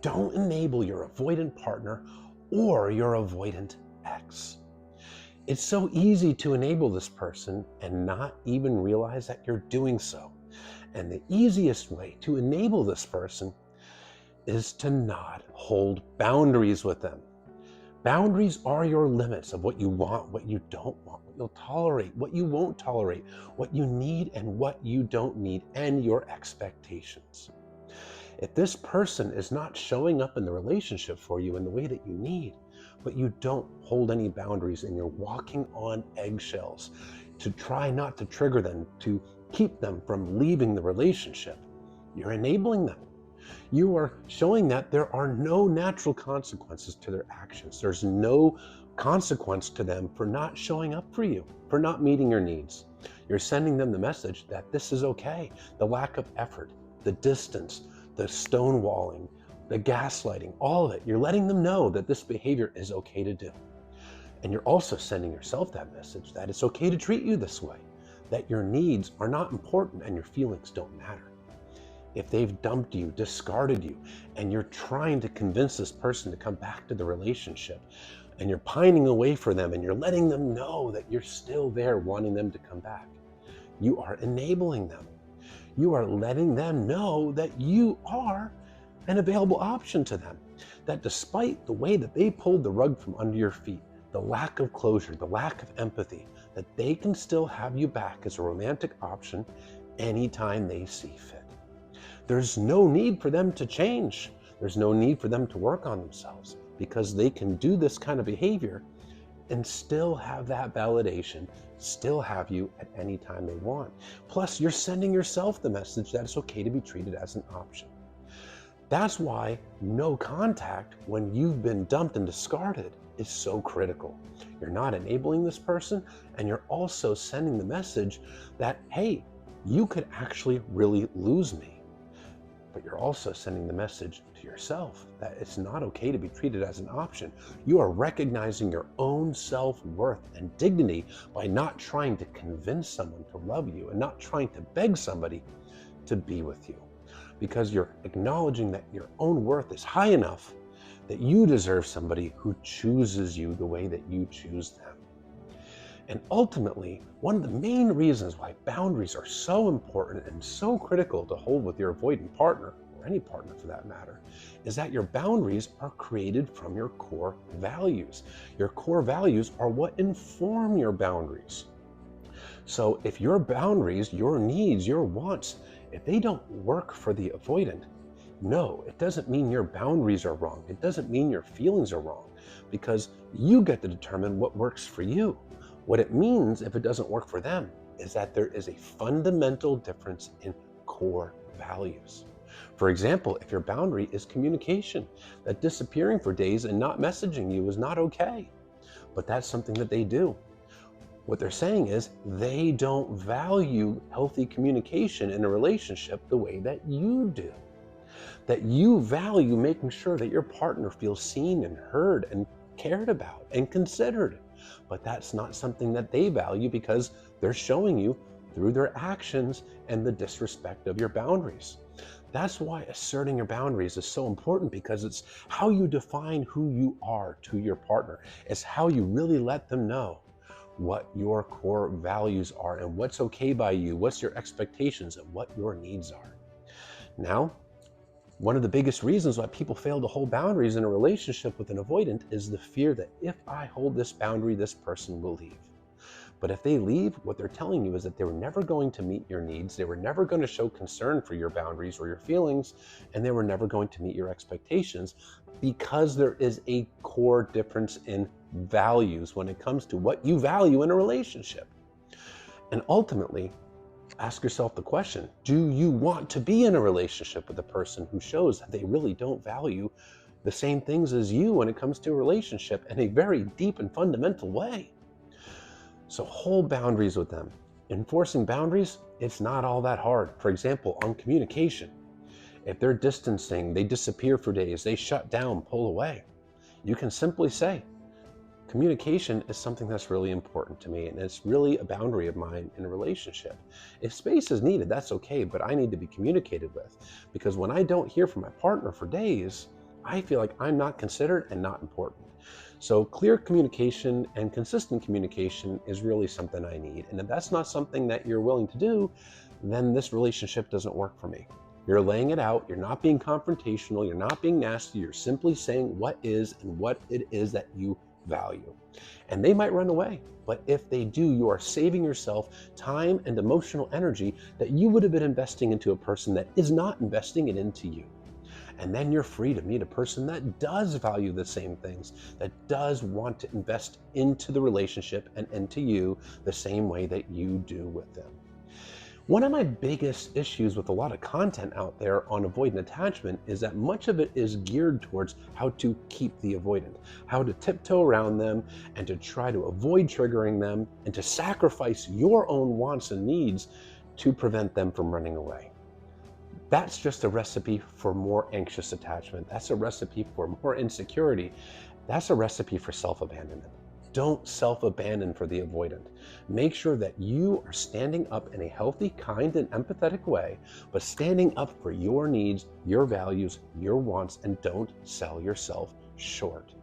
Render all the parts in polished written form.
Don't enable your avoidant partner or your avoidant ex. It's so easy to enable this person and not even realize that you're doing so. And the easiest way to enable this person is to not hold boundaries with them. Boundaries are your limits of what you want, what you don't want, what you'll tolerate, what you won't tolerate, what you need and what you don't need, and your expectations. If this person is not showing up in the relationship for you in the way that you need, but you don't hold any boundaries and you're walking on eggshells to try not to trigger them, to keep them from leaving the relationship, you're enabling them. You are showing that there are no natural consequences to their actions. There's no consequence to them for not showing up for you, for not meeting your needs. You're sending them the message that this is okay. The lack of effort, the distance, the stonewalling, the gaslighting, all of it. You're letting them know that this behavior is okay to do. And you're also sending yourself that message that it's okay to treat you this way, that your needs are not important and your feelings don't matter. If they've dumped you, discarded you, and you're trying to convince this person to come back to the relationship, and you're pining away for them, and you're letting them know that you're still there wanting them to come back, you are enabling them. You are letting them know that you are an available option to them, that despite the way that they pulled the rug from under your feet, the lack of closure, the lack of empathy, that they can still have you back as a romantic option anytime they see fit. There's no need for them to change. There's no need for them to work on themselves because they can do this kind of behavior and still have that validation, still have you at any time they want. Plus, you're sending yourself the message that it's okay to be treated as an option. That's why no contact when you've been dumped and discarded is so critical. You're not enabling this person, and you're also sending the message that, hey, you could actually really lose me. But you're also sending the message to yourself that it's not okay to be treated as an option. You are recognizing your own self-worth and dignity by not trying to convince someone to love you and not trying to beg somebody to be with you. Because you're acknowledging that your own worth is high enough that you deserve somebody who chooses you the way that you choose them. And ultimately, one of the main reasons why boundaries are so important and so critical to hold with your avoidant partner, or any partner for that matter, is that your boundaries are created from your core values. Your core values are what inform your boundaries. So if your boundaries, your needs, your wants, if they don't work for the avoidant, no, it doesn't mean your boundaries are wrong. It doesn't mean your feelings are wrong, because you get to determine what works for you. What it means, if it doesn't work for them, is that there is a fundamental difference in core values. For example, if your boundary is communication, that disappearing for days and not messaging you is not okay, but that's something that they do. What they're saying is they don't value healthy communication in a relationship the way that you do. That you value making sure that your partner feels seen and heard and cared about and considered. But that's not something that they value because they're showing you through their actions and the disrespect of your boundaries. That's why asserting your boundaries is so important, because it's how you define who you are to your partner. It's how you really let them know what your core values are and what's okay by you, what's your expectations, and what your needs are. Now, one of the biggest reasons why people fail to hold boundaries in a relationship with an avoidant is the fear that if I hold this boundary, this person will leave. But if they leave, what they're telling you is that they were never going to meet your needs, they were never going to show concern for your boundaries or your feelings, and they were never going to meet your expectations, because there is a core difference in values when it comes to what you value in a relationship. And ultimately, ask yourself the question, do you want to be in a relationship with a person who shows that they really don't value the same things as you when it comes to a relationship in a very deep and fundamental way? So hold boundaries with them. Enforcing boundaries, it's not all that hard. For example, on communication, if they're distancing, they disappear for days, they shut down, pull away, you can simply say, communication is something that's really important to me, and it's really a boundary of mine in a relationship. If space is needed, that's okay, but I need to be communicated with, because when I don't hear from my partner for days, I feel like I'm not considered and not important. So clear communication and consistent communication is really something I need. And if that's not something that you're willing to do, then this relationship doesn't work for me. You're laying it out. You're not being confrontational. You're not being nasty. You're simply saying what is and what it is that you value. And they might run away. But if they do, you are saving yourself time and emotional energy that you would have been investing into a person that is not investing it into you. And then you're free to meet a person that does value the same things, that does want to invest into the relationship and into you the same way that you do with them. One of my biggest issues with a lot of content out there on avoidant attachment is that much of it is geared towards how to keep the avoidant, how to tiptoe around them and to try to avoid triggering them and to sacrifice your own wants and needs to prevent them from running away. That's just a recipe for more anxious attachment. That's a recipe for more insecurity. That's a recipe for self-abandonment. Don't self-abandon for the avoidant. Make sure that you are standing up in a healthy, kind, and empathetic way, but standing up for your needs, your values, your wants, and don't sell yourself short.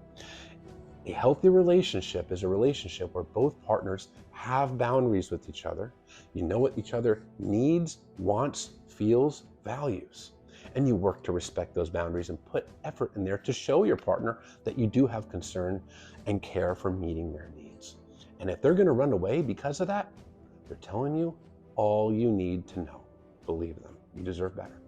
A healthy relationship is a relationship where both partners have boundaries with each other. You know what each other needs, wants, feels, values. And you work to respect those boundaries and put effort in there to show your partner that you do have concern and care for meeting their needs. And if they're going to run away because of that, they're telling you all you need to know. Believe them. You deserve better.